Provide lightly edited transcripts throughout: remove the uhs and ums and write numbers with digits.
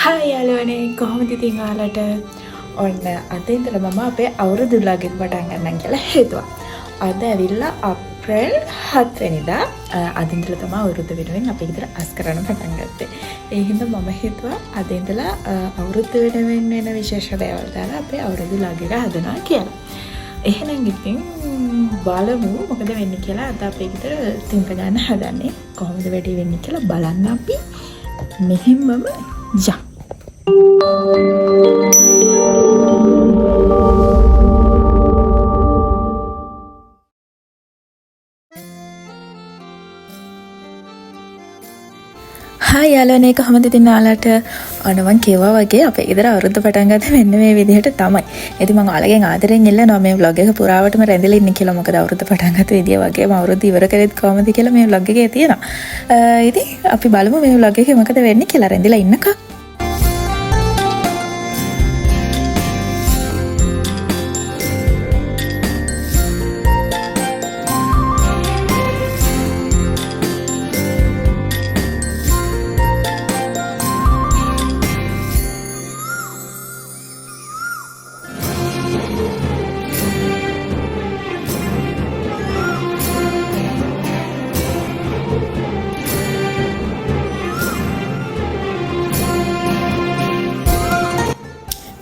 Hi යාළුවනේ කොහොමද ඉතින් ඔයාලට ඔන්න අද ඉඳලා මම අපේ අවුරුදු vlog එක පටන් ගන්නම් කියලා හිතුවා. අද ඇවිල්ලා අප්‍රේල් 7 වෙනිදා අද ඉඳලා තමයි අවුරුදු වෙනුවෙන් අපි ගෙදර අස් කරන්න පටන් ගත්තේ. ඒ හින්දා මම හිතුවා අද ඉඳලා අවුරුදු වෙනුවෙන් වෙන විශේෂ දේවල් දාලා අපේ අවුරුදු vlog එක හදනවා කියලා. එහෙනම් ඉතින් බලමු මොකද වෙන්නේ කියලා. අද අපේ ගෙදර තින්ත ගන්න හදන්නේ. කොහොමද වැඩි වෙන්නේ කියලා බලන්න අපි. මෙහෙමම ja. Hai යාළුවනේ කොහොමද ඉතින් ඔයාලට අන්න මං කිව්වා වගේ අපේ ගෙදර අවුරුද්ද පටන් ගත්තේ මෙන්න මේ විදිහට තමයි. ඉතින් මං ඔයාලගෙන් ආදරෙන් ඉල්ලනවා මේ vlog එක පුරාවටම රැඳිලා ඉන්න කියලා. මොකද අවුරුද්ද පටන් ගත්ත විදිය වගේම අවුරුද්ද ඉවර කරෙත් කොහොමද කියලා මේ vlog එකේ තියෙනවා. ඉතින් අපි බලමු මේ vlog එකේ මොකද වෙන්නේ කියලා. රැඳිලා ඉන්නකම්.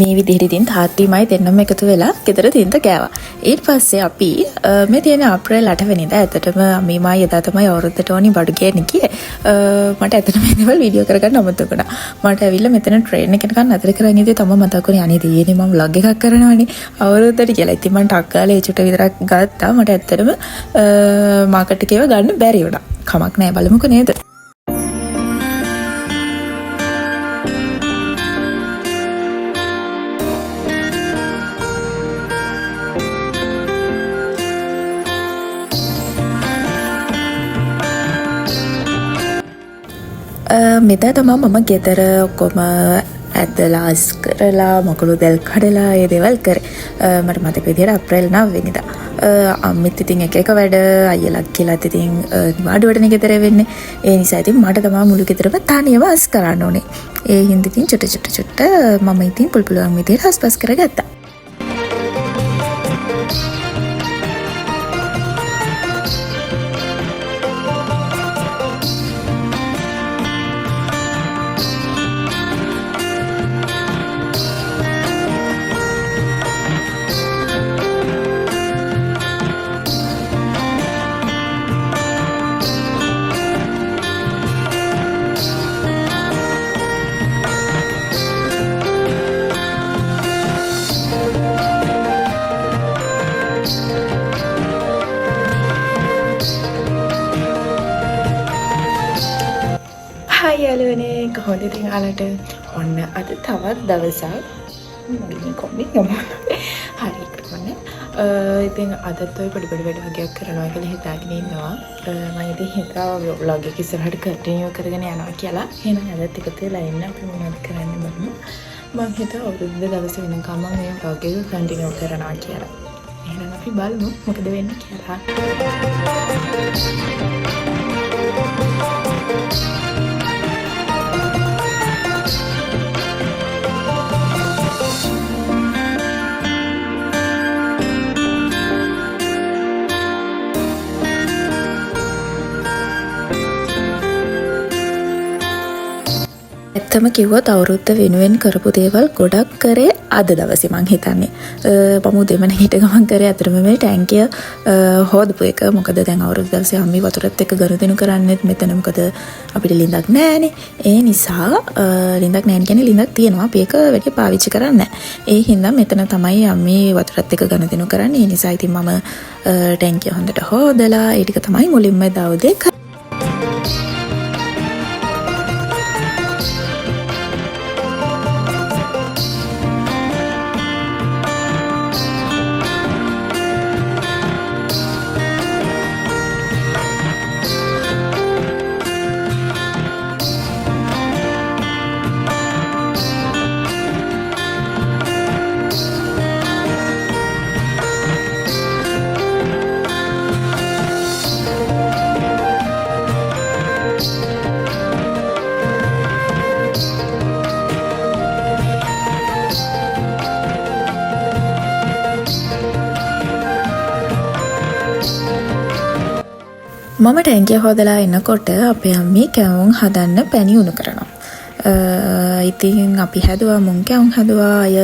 මේ විදිහට ඉතින් තාත්තිමයි දෙන්නම එකතු වෙලා ගෙදර තින්ත ගෑවා. ඊට පස්සේ අපි මේ තියෙන අප්‍රේල් 8 වෙනිදා ඇත්තටම අම්මීමයි එදා තමයි අවුරුද්දට ඕනි බඩු ගේන්න ගියේ. මට ඇත්තටම මේ දේවල් වීඩියෝ කරගන්න අමතක වුණා. මට ඇවිල්ලා මෙතන ට්‍රේන් එකකට නතර කරන් ඉඳි තමයි මතක් වුණේ අනේ දෙයනේ මම vlog එකක් කරනවානේ අවුරුද්දට කියලා. ඉතින් මම ටක් ගාලා ඒ චුට විතරක් ගත්තා. මට ඇත්තටම මාකට් එකේව ගන්න බැරි වුණා. කමක් නැහැ බලමුකෝ නේද? මෙදා තමයි මම ගෙදර ඔක්කොම ඇදලා අස් කරලා මොකලු දැල් කඩලා ඒ දේවල් කරේ. මට මතක විදිහට අප්‍රේල් 9 වෙනිදා. අම්මිත් ඉතින් එක වැඩ අයියලා කියලාත් ඉතින් නිවාඩුවටනේ ගෙදර වෙන්නේ. ඒ නිසා ඉතින් මට තමයි මුළු ගෙදරම තනියම අස් කරන්න ඕනේ. ඒ හින්දා ඉතින් චුට්ට මම ඉතින් පුළුවන් විදිහට අස්පස් කරගත්තා. හායි යාළුවනේ කොහොමද ඉතින් ඔයාලට ඔන්න අද තවත් දවසක් මුලින් කොම්බි යමු. හරි ඔන්න ඉතින් අදත් ඔය පොඩි වැඩ වගේක් කරනවා කියලා හිතාගෙන ඉන්නවා. මම ඉතින් හිතා vlog එක ඉස්සරහට කන්ටිනියු කරගෙන යනවා කියලා. එහෙනම් අදත් එකතු වෙලා ඉන්න අපි මොනවද කරන්නේ බලමු. මම හිතා අවුරුද්ද දවස් වෙනකම් මම මේ vlog එක කන්ටිනියු කරනවා කියලා. එහෙනම් අපි බලමු මොකද වෙන්නේ කියලා. ඇත්තම කිව්වොත් අවුරුද්ද වෙනුවෙන් කරපු දේවල් ගොඩක් කරේ අද දවසේ මං හිතන්නේ. මම උදේම හිට ගමන් කරේ අතරම මේ ටැංකිය හොදපු එක. මොකද දැන් අවුරුදු දවසේ අම්මි වතුරත් එක්ක ගනුදෙනු කරන්නේත් මෙතන මොකද අපිට ලිඳක් නැහැනේ. ඒ නිසා ලිඳක් නැහැ කියන්නේ ලිඳක් තියෙනවා. අපි ඒක වැඩි පාවිච්චි කරන්නේ නැහැ. ඒ හින්දා මෙතන තමයි අම්මි වතුරත් එක්ක ගනුදෙනු කරන්නේ. ඒ නිසා ඉතින් මම ටැංකිය හොඳට හොදලා ඒ ටික තමයි මුලින්ම දවසේ මම ටැංකිය හොදලා එනකොට අපේ අම්මී කැවුම් හදන්න පැණි උණු කරනවා. ඉතින් අපි හැදුවා මුං කැවුම් හැදුවා, අය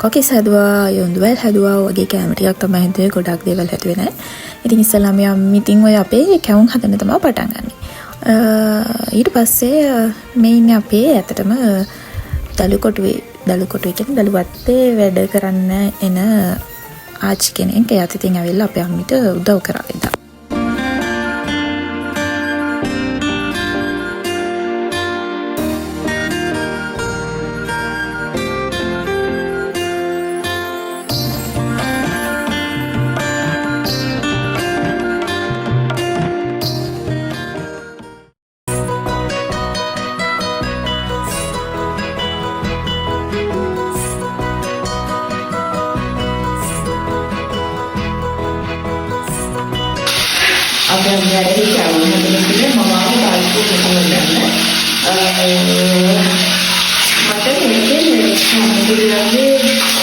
කොකිස් හැදුවා, අය උඳුවැල් හැදුවා. වගේ කැම ටිකක් තමයි හැදුවේ, ගොඩක් දේවල් හැදුවේ නෑ. ඉතින් ඉස්සෙල්ලාම අම්මී ඉතින් ඔය අපේ කැවුම් හදන්න තමයි පටන් ගන්නේ. ඊට පස්සේ මේ ඉන්නේ අපේ ඇත්තටම දළු කොටුවේ කියන්නේ දළු වත්තේ වැඩ කරන්න එන ආච්චි කෙනෙක්. එයාත් ඉතින් ඇවිල්ලා අපේ අම්මිට උදව් කරා ඉඳා. අපේ අම්මගේ කැවුම් හදනකොට මම ආපහු බලන්න මට මේකේ සම්මුතියන්නේ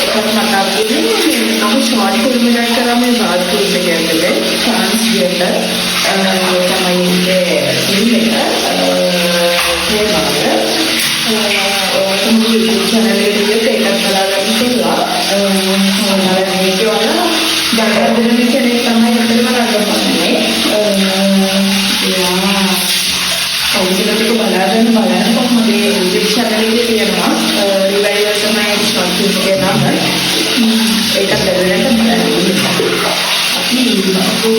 එකක් මතක් වෙන්නේ මම ෂෝට් ෆිල්ම් එකක් කරා මේ බාත් ෆිල්ම් එක ඇතුලේ ෆ්‍රාන්ස් ගියට තමයි ඒ ෆිල්ම් එක YouTube channel එකේ එකක් බලාගන්න පුළුවන්. මේක වල දැන් කෙනෙක් තමයි අපිට රඟපාන්නේ. කවුරුත් බලන්න කොහොමද YouTube channel එකේ තියෙනවා. රිවයිවල් තමයි ෂොට් ෆිල්ම් එකේ නම. ඒක බලන්න බලන්න. අපි අපෝ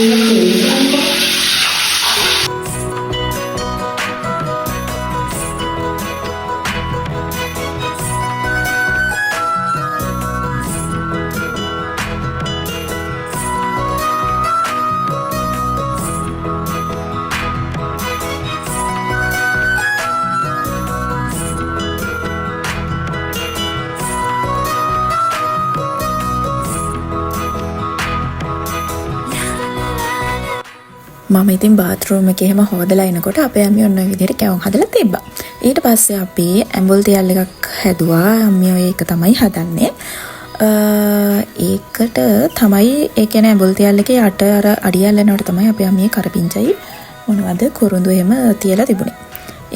මම ඉතින් බාත්රූම් එකේ එහෙම හොදලා එනකොට අපේ අම්මිය ඔන්න ඔය විදිහට කැවුම් හදලා තිබ්බා. ඊට පස්සේ අපි ඇඹුල් තියල් එකක් හැදුවා. අම්මිය ඔය එක තමයි හදන්නේ. ඒකට තමයි ඒ කියන්නේ ඇඹුල් තියල් එකේ යට අර අඩියල් යනකොට තමයි අපේ අම්මිය කරපිංචයි මොනවද කුරුඳු එහෙම තියලා තිබුණේ.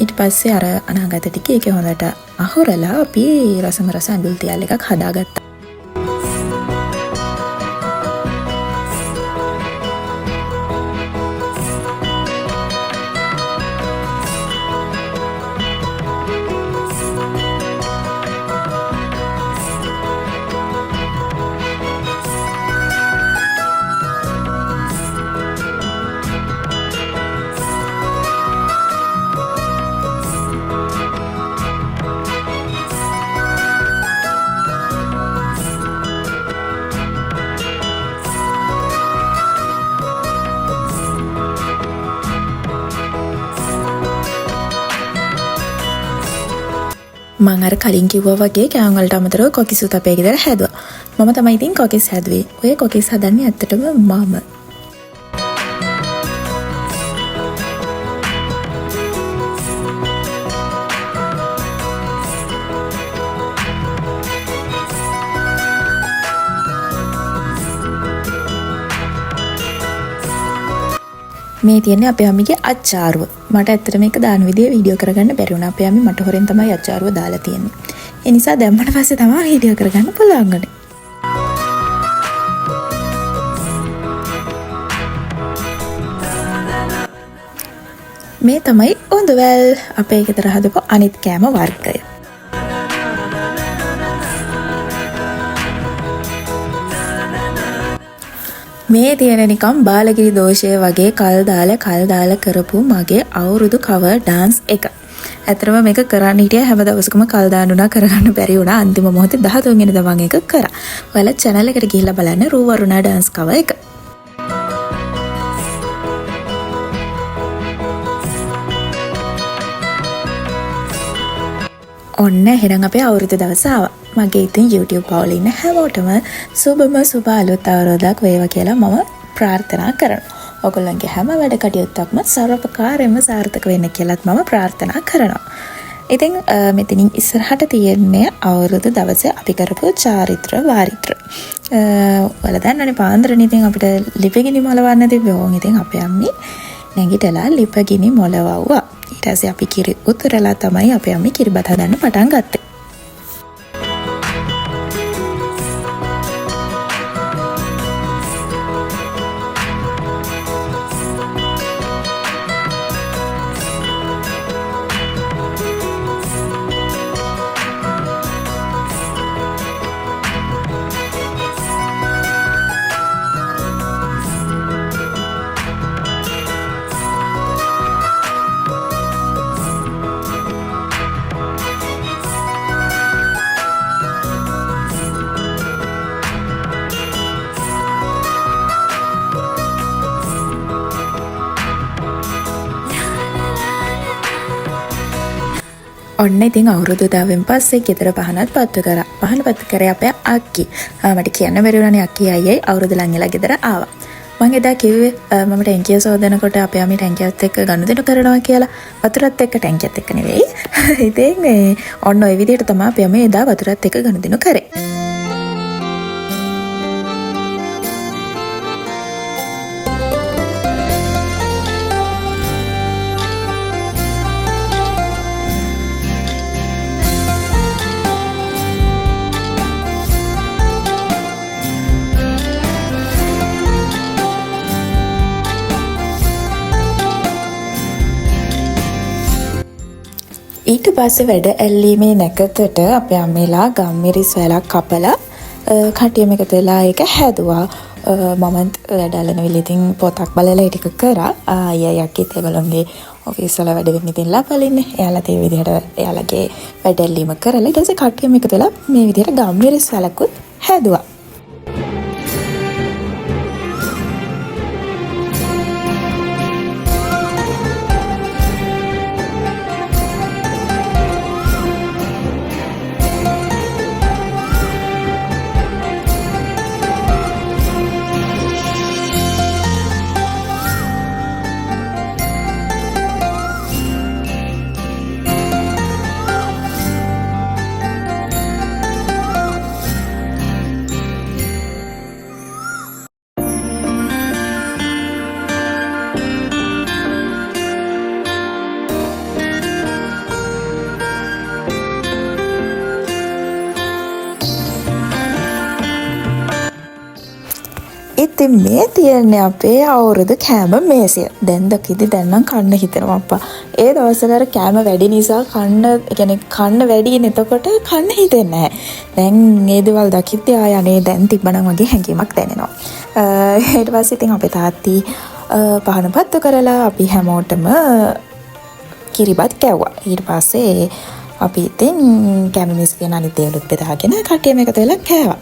ඊට පස්සේ අර අනාගත ටික ඒකේ හොඳට අහුරලා අපි රසම රස ඇඹුල් තියල් එකක් හදාගත්තා. මම අර කලින් කිව්වා වගේ කැවුම් වලට අමතරව කොකිසුත් අපේ ගෙදර හැදුවා. මම තමයි ඉතින් කොකිස් හැදුවේ. ඔය කොකිස් හදන්නේ ඇත්තටම මම. මේ තියන්නේ අපේ අම්මිගේ අච්චාරුව. මට ඇත්තට මේක දාන විදිය වීඩියෝ කරගන්න බැරි වුණා. අපේ අම්මි මට හොරෙන් තමයි අච්චාරුව දාලා තියෙන්නේ. ඒ නිසා දැම්මට පස්සේ තමයි වීඩියෝ කරගන්න පුළුවන් වුනේ. මේ තමයි උඳුවැල් අපේ ගෙදර හදපු අනිත් කෑම වර්ගය. මේ තියෙන නිකම් බාලගිරි දෝෂය වගේ කල් දාලා කරපු මගේ අවුරුදු කවර් ඩාන්ස් එක. ඇත්තටම මේක කරන්න හිටියා හැම දවසකම කල් දාන්නුනා කරගන්න බැරි වුණා. අන්තිම මොහොතේ 13 වෙනිදා මම ඒක කරා. ඔයාලා channel එකට ගිහිල්ලා බලන්න රූ වරුණා ඩාන්ස් කවර් එක. ඔන්න එහෙනම් අපේ අවුරුදු දවස ආවා. මගේ ඉතින් YouTube පවුලේ ඉන්න හැමෝටම සුබ අලුත් අවුරුද්දක් වේවා කියලා මම ප්‍රාර්ථනා කරනවා. ඔයගොල්ලන්ගේ හැම වැඩ කටයුත්තක්ම සර්වපකාරයෙන්ම සාර්ථක වෙන්න කියලාත් මම ප්‍රාර්ථනා කරනවා. ඉතින් මෙතනින් ඉස්සරහට තියෙන්නේ අවුරුදු දවසේ අපි කරපු චාරිත්‍ර වාරිත්‍ර. ඔයාලා දන්නවනේ පාන්දරනේ ඉතින් අපිට ලිපිගිනි මලවන්න තිබ්බේ. ඕන් ඉතින් අපේ අම්මි නැගිටලා ලිපගිනි මොලවව්වා. ඊට පස්සේ අපි කිරි උතුරලා තමයි අපේ අම්මේ කිරිබත් හදන්න පටන් ගත්තේ. ඔන්න ඉතින් අවුරුදු 10න් පස්සේ ගෙදර පහනත් පත්තු කරා. පහන පත්තු කරේ අපේ අක්කි. මට කියන්න බැරි වුණානේ අක්කි අයියයි අවුරුදු ලං වෙලා ගෙදර ආවා. මම එදා කිව්වේ මම ටැංකිය සෝදනකොට අපේ අම්මේ ටැංකියත් එක්ක ගනුදෙනු කරනවා කියලා. වතුරත් එක්ක ටැංකියත් එක්ක නෙවෙයි. ඉතින් ඔන්න ඔය විදිහට තමයි අපේ අම්මේ එදා වතුරත් එක්ක ගනුදෙනු කරේ. ඊට පස්සේ වැඩ ඇල්ලීමේ නැකතට අපේ අම්මලා ගම්මිරිස් වැලක් කපලා කටියම එකතු වෙලා ඒක හැදුවා. මමත් වැඩ ඇල්ලන වෙලෙ ඉතින් පොතක් බලලා ඒ ටික කරා. අයියා යක්කිත් ඒගොල්ලෝගේ ඔෆිස් වල වැඩ වෙන්න ඉතින් ලපලින්නේ. එයාලා ඒ විදිහට එයාලගේ වැඩ ඇල්ලීම කරලා ඊට පස්සේ කටියම එකතු වෙලා මේ විදිහට ගම්මිරිස් වැලකුත් හැදුවා. ඉතින් මේ තියන්නේ අපේ අවුරුදු කෑම මේසය. දැන් දකිද්දි දැන් නම් කන්න හිතෙනවා අප්පා. ඒ දවස්වල අර කෑම වැඩි නිසා කන්න වැඩිනේ. එතකොට කන්න හිතෙන්නේ නැහැ. දැන් මේ දේවල් දකිද්දි අනේ දැන් තිබ්බනම් වගේ හැඟීමක් දැනෙනවා. ඊට පස්සේ ඉතින් අපේ තාත්ති පහන පත්තු කරලා අපි හැමෝටම කිරිබත් කැව්වා. ඊට පස්සේ අපි ඉතින් කැම මේසෙන් අනිත් දේවලුත් බෙදාගෙන කට්ටියම එකතු වෙලා කෑවා.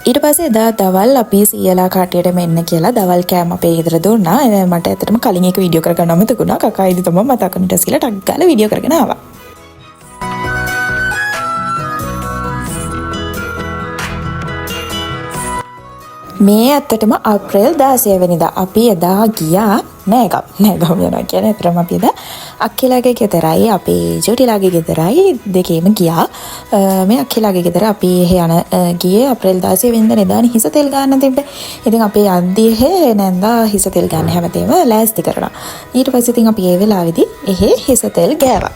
ඊට පස්සේ එදා දවල් අපි සීයලා කට්ටියට මෙන්න කියලා දවල් කෑම අපේ ගෙදර දුන්නා. මට ඇත්තටම කලින් එක වීඩියෝ කරගන්න අමතක වුණා. කකා ඉදි තමයි මතක් කරගෙන ඊට කියලා ටක් ගාලා වීඩියෝ කරගෙන ආවා. මේ ඇත්තටම අප්‍රේල් 16 වෙනිදා අපි එදා ගියා නෑගම් යනවා කියන්නේ අතරම අපි එදා අක්කේලාගේ ගෙදරයි අපේ ජෝටිලාගේ ගෙදරයි දෙකේම ගියා. මේ අක්කේලාගේ ගෙදර අපි එහෙ යන ගියේ අප්‍රේල් 16 වෙනිදා නේදානේ හිස තෙල් ගන්න තිබ්බේ. ඉතින් අපි යද්දී එහෙ නැන්දා හිස තෙල් ගන්න හැමතේම ලෑස්ති කරනවා. ඊට පස්සේ ඉතින් අපි ඒ වෙලාවේදී එහෙ හිස තෙල් ගෑවා.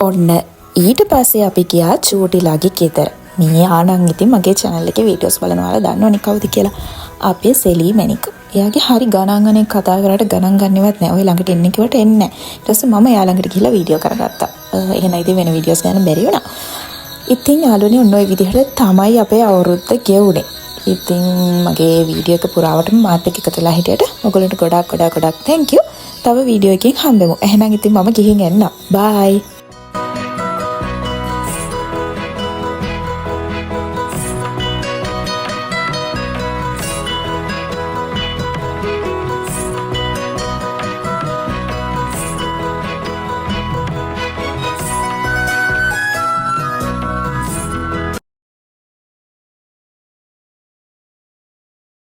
ඔන්න ඊට පස්සේ අපි ගියා චූටිලාගේ ගෙදර. මේ ආනන් ඉතින් මගේ channel එකේ videos බලනවාලා දන්නවනේ කවුද කියලා. අපේ සෙලී මැනික. එයාගේ හරි ගණන් ගණන් කතා කරාට ගණන් ගන්නවත් නැහැ. ඔය ළඟට එන්න කිව්වට එන්නේ නැහැ. ඊට පස්සේ මම එයා ළඟට ගිහලා වීඩියෝ කරගත්තා. එහෙනම් ඉතින් වෙන videos ගන්න බැරි වුණා. ඉතින් යාළුවනේ ඔන්න ඔය විදිහට තමයි අපේ අවුරුද්ද ගෙවුනේ. ඉතින් මගේ වීඩියෝ එක පුරාවටම මාත් එක්ක එකතු වෙලා හිටියට ඔයගොල්ලන්ට ගොඩක් thank you. තව වීඩියෝ එකකින් හම්බෙමු. එහෙනම් ඉතින් මම ගිහින් එන්නම්. bye.